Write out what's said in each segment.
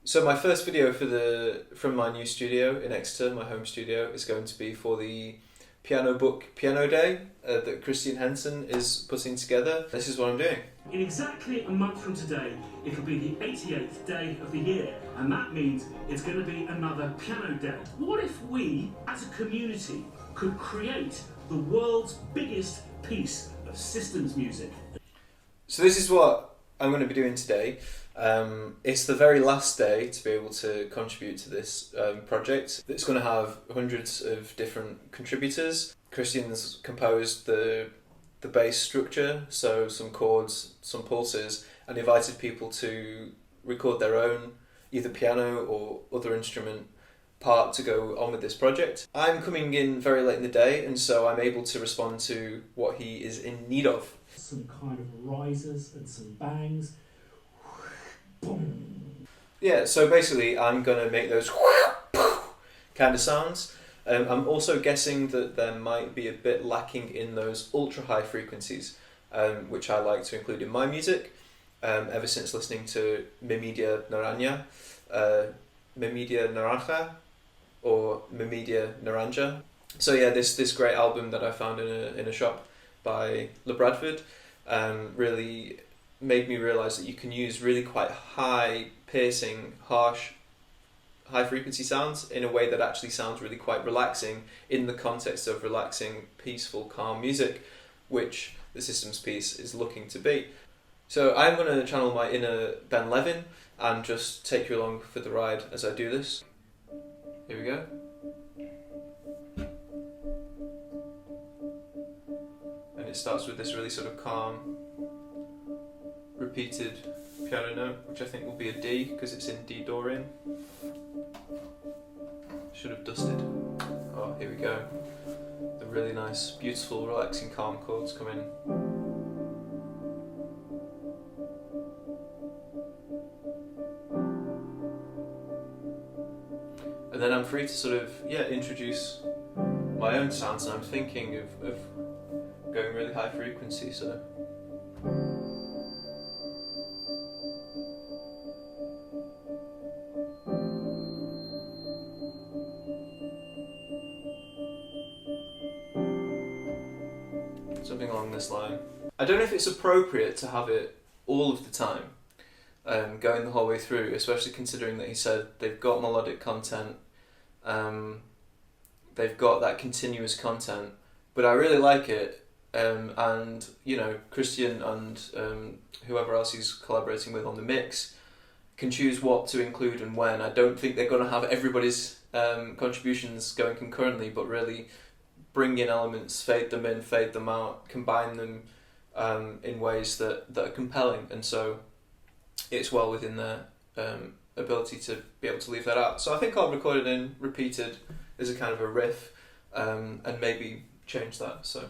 So my first video from my new studio in Exeter, my home studio, is going to be for the piano book Piano Day that Christian Henson is putting together. This is what I'm doing. In exactly a month from today, it'll be the 88th day of the year, and that means it's going to be another piano day. What if we, as a community, could create the world's biggest piece of systems music? So this is what I'm going to be doing today. It's the very last day to be able to contribute to this project. It's going to have hundreds of different contributors. Christian's composed the bass structure, so some chords, some pulses, and invited people to record their own either piano or other instrument part to go on with this project. I'm coming in very late in the day, and so I'm able to respond to what he is in need of. Some kind of risers and some bangs. Boom. Yeah, so basically I'm going to make those kind of sounds. I'm also guessing that there might be a bit lacking in those ultra high frequencies, which I like to include in my music, ever since listening to Mi Media Naranja, Mi Media Naranja, or Mi Media Naranja. So yeah, this great album that I found in a shop by Labradford really made me realise that you can use really quite high, piercing, harsh, high-frequency sounds in a way that actually sounds really quite relaxing in the context of relaxing, peaceful, calm music, which the systems piece is looking to be. So I'm going to channel my inner Ben Levin and just take you along for the ride as I do this. Here we go. And it starts with this really sort of calm, repeated piano note, which I think will be a D because it's in D Dorian. Should have dusted. Oh, here we go. The really nice, beautiful, relaxing, calm chords come in. And then I'm free to sort of, introduce my own sounds, and I'm thinking of going really high frequency, so. Something along this line. I don't know if it's appropriate to have it all of the time, going the whole way through, especially considering that he said they've got melodic content, they've got that continuous content, but I really like it, and Christian and whoever else he's collaborating with on the mix can choose what to include and when. I don't think they're going to have everybody's contributions going concurrently, but really bring in elements, fade them in, fade them out, combine them in ways that are compelling, and so it's well within their ability to be able to leave that out. So I think I'll record it in repeated as a kind of a riff, and maybe change that. So.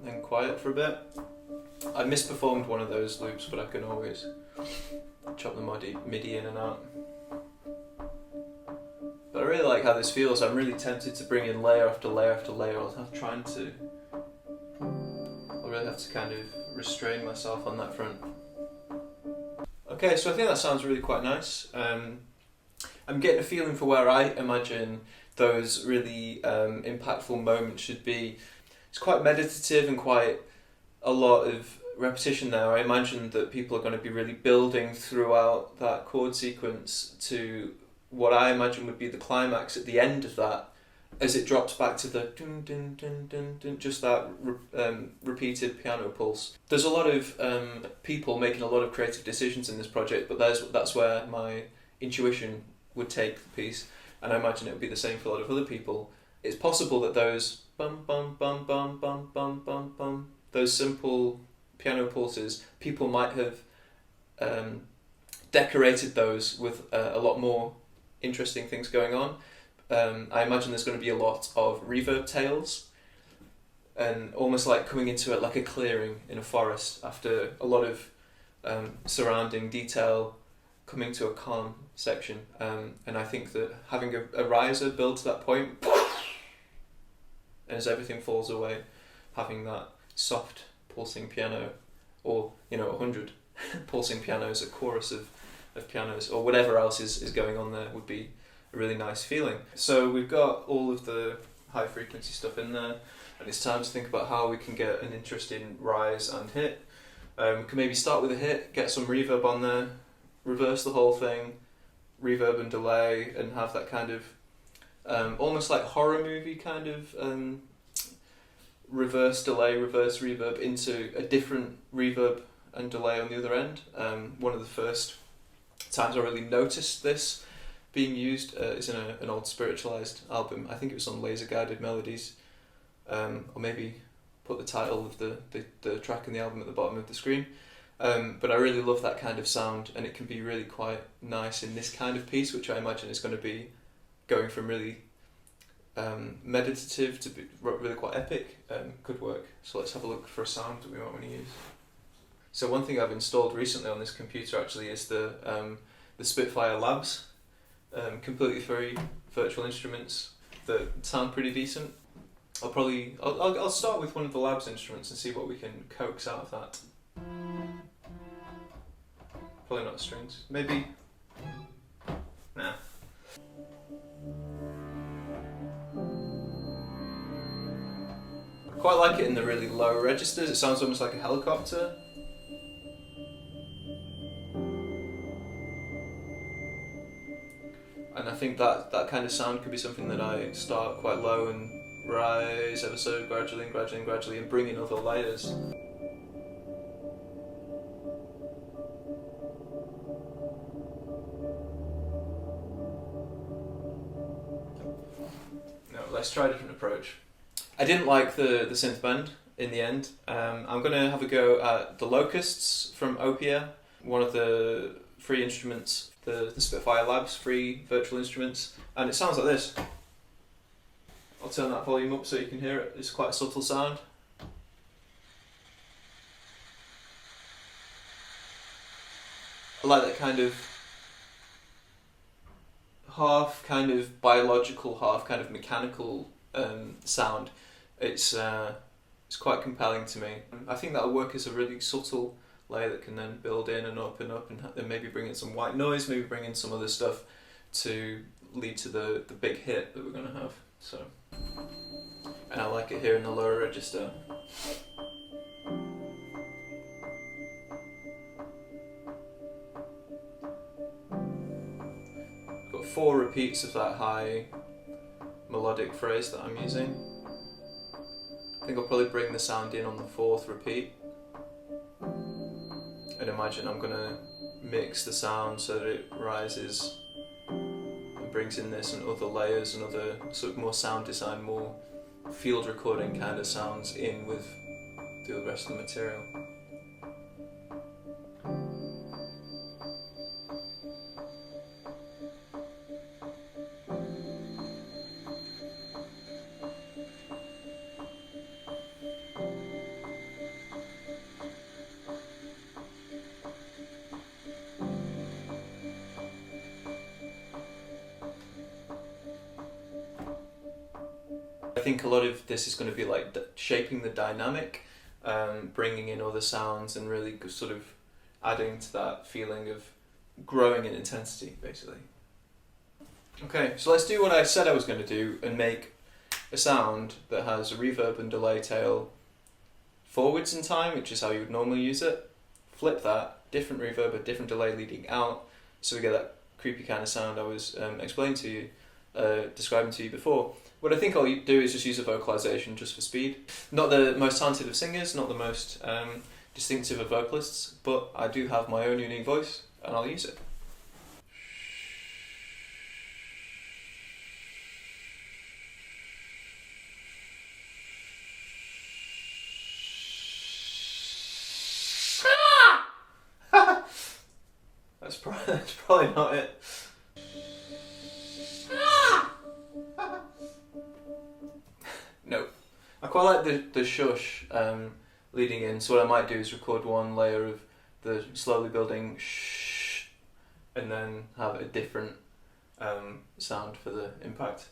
Then quiet for a bit. I misperformed one of those loops, but I can always chop the MIDI in and out. But I really like how this feels. I'm really tempted to bring in layer after layer after layer. I'll really have to kind of restrain myself on that front. Okay, so I think that sounds really quite nice. I'm getting a feeling for where I imagine those really impactful moments should be. It's quite meditative and quite a lot of repetition there. I imagine that people are going to be really building throughout that chord sequence to what I imagine would be the climax at the end of that, as it drops back to the dun dun dun dun dun, just that repeated piano pulse. There's a lot of people making a lot of creative decisions in this project, but that's where my intuition would take the piece, and I imagine it would be the same for a lot of other people. It's possible that those bum bum bum bum bum bum bum bum, those simple piano pulses, people might have decorated those with a lot more interesting things going on. I imagine there's going to be a lot of reverb tails, and almost like coming into it like a clearing in a forest after a lot of surrounding detail, coming to a calm section. And I think that having a riser build to that point, and as everything falls away, having that soft pulsing piano, or 100 pulsing pianos, a chorus of pianos, or whatever else is going on there, would be a really nice feeling. So we've got all of the high frequency stuff in there, and it's time to think about how we can get an interesting rise and hit. We can maybe start with a hit, get some reverb on there, reverse the whole thing, reverb and delay, and have that kind of almost like horror movie kind of reverse delay, reverse reverb into a different reverb and delay on the other end. One of the first times I really noticed this being used is in an old Spiritualized album. I think it was on Laser Guided Melodies, or maybe put the title of the track in the album at the bottom of the screen. But I really love that kind of sound, and it can be really quite nice in this kind of piece, which I imagine is going to be going from really meditative to be really quite epic. Could work. So let's have a look for a sound that we might want to use. So one thing I've installed recently on this computer actually is the Spitfire LABS, completely free virtual instruments that sound pretty decent. I'll start with one of the Labs instruments and see what we can coax out of that. Probably not strings. Maybe. Nah. I quite like it in the really low registers. It sounds almost like a helicopter. And I think that kind of sound could be something that I start quite low and rise ever so gradually and bring in other layers. No, let's try a different approach. I didn't like the synth bend in the end. I'm going to have a go at the Locusts from Opia, one of the free instruments, the Spitfire Labs free virtual instruments, and it sounds like this. I'll turn that volume up so you can hear it. It's quite a subtle sound. I like that kind of half kind of biological, half kind of mechanical sound. It's quite compelling to me. I think that'll work as a really subtle layer that can then build in and up and then maybe bring in some white noise, maybe bring in some other stuff to lead to the big hit that we're going to have. So, and I like it here in the lower register. Got 4 repeats of that high melodic phrase that I'm using. I think I'll probably bring the sound in on the 4th repeat. And imagine I'm going to mix the sound so that it rises and brings in this and other layers and other sort of more sound design, more field recording kind of sounds in with the rest of the material. I think a lot of this is going to be like shaping the dynamic, bringing in other sounds and really sort of adding to that feeling of growing in intensity, basically. Okay, so let's do what I said I was going to do and make a sound that has a reverb and delay tail forwards in time, which is how you would normally use it. Flip that, different reverb, a different delay leading out, so we get that creepy kind of sound I was describing to you before. What I think I'll do is just use a vocalization just for speed. Not the most talented of singers, not the most distinctive of vocalists, but I do have my own unique voice and I'll use it. That's probably not it. No, I quite like the shush leading in, so what I might do is record one layer of the slowly building shh, and then have a different sound for the impact.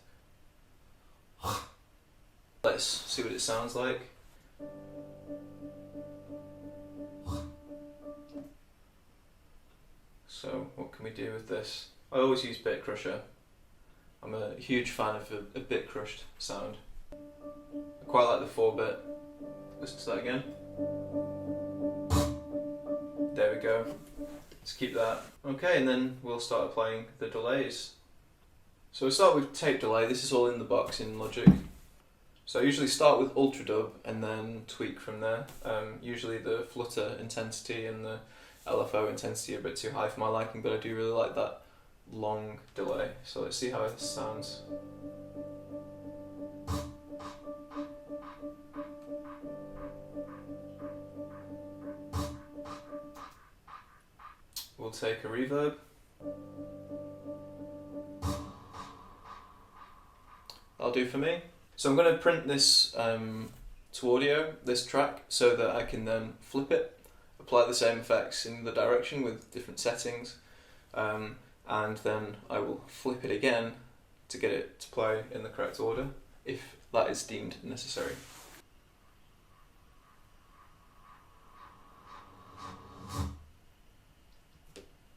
Let's see what it sounds like. So what can we do with this? I always use Bit Crusher. I'm a huge fan of a bit crushed sound. I quite like the 4-bit. Listen to that again. There we go. Let's keep that. Okay, and then we'll start applying the delays. So we start with tape delay. This is all in the box in Logic. So I usually start with ultra dub and then tweak from there. Usually the flutter intensity and the LFO intensity are a bit too high for my liking, but I do really like that long delay. So let's see how this sounds. We'll take a reverb. That'll do for me. So I'm going to print this to audio, this track, so that I can then flip it, apply the same effects in the direction with different settings, and then I will flip it again to get it to play in the correct order, if that is deemed necessary.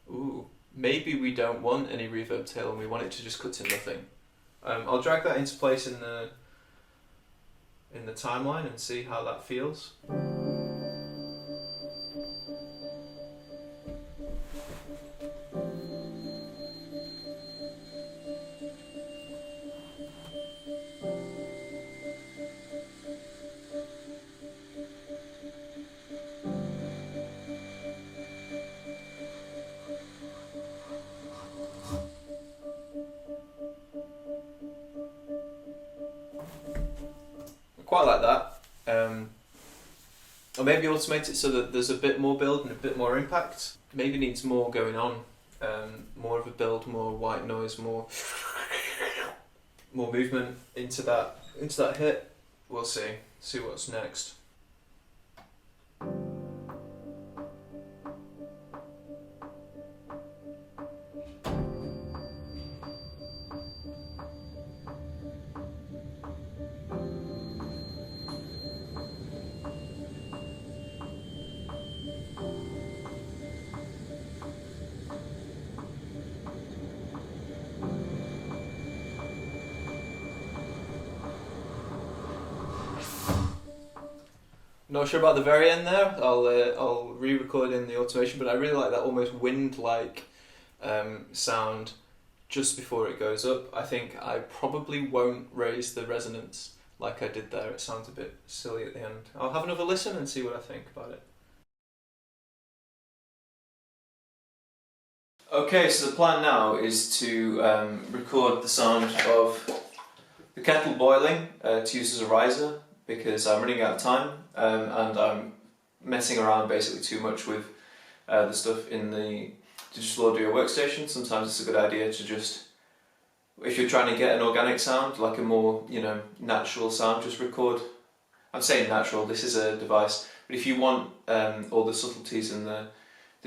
Ooh, maybe we don't want any reverb tail and we want it to just cut to nothing. I'll drag that into place in the timeline and see how that feels. Quite like that. Or maybe automate it so that there's a bit more build and a bit more impact. Maybe needs more going on. More of a build, more white noise, more movement into that hit. We'll see what's next. Not sure about the very end there. I'll re-record in the automation, but I really like that almost wind-like sound just before it goes up. I think I probably won't raise the resonance like I did there. It sounds a bit silly at the end. I'll have another listen and see what I think about it. Okay, so the plan now is to record the sound of the kettle boiling to use as a riser, because I'm running out of time and I'm messing around basically too much with the stuff in the digital audio workstation. Sometimes it's a good idea to just, if you're trying to get an organic sound, like a more, natural sound, just record. I'm saying natural, this is a device, but if you want all the subtleties and the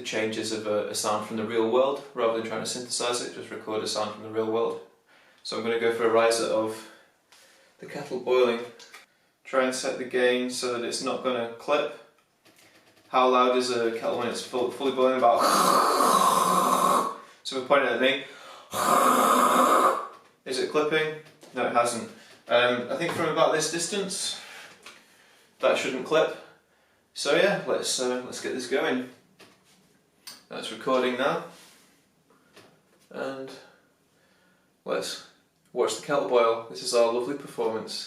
changes of a sound from the real world, rather than trying to synthesize it, just record a sound from the real world. So I'm going to go for a riser of the kettle boiling. Try and set the gain so that it's not going to clip. How loud is a kettle when it's fully boiling? About. So we're pointing at me. Is it clipping? No, it hasn't. I think from about this distance, that shouldn't clip. So yeah, let's get this going. That's recording now, and let's watch the kettle boil. This is our lovely performance.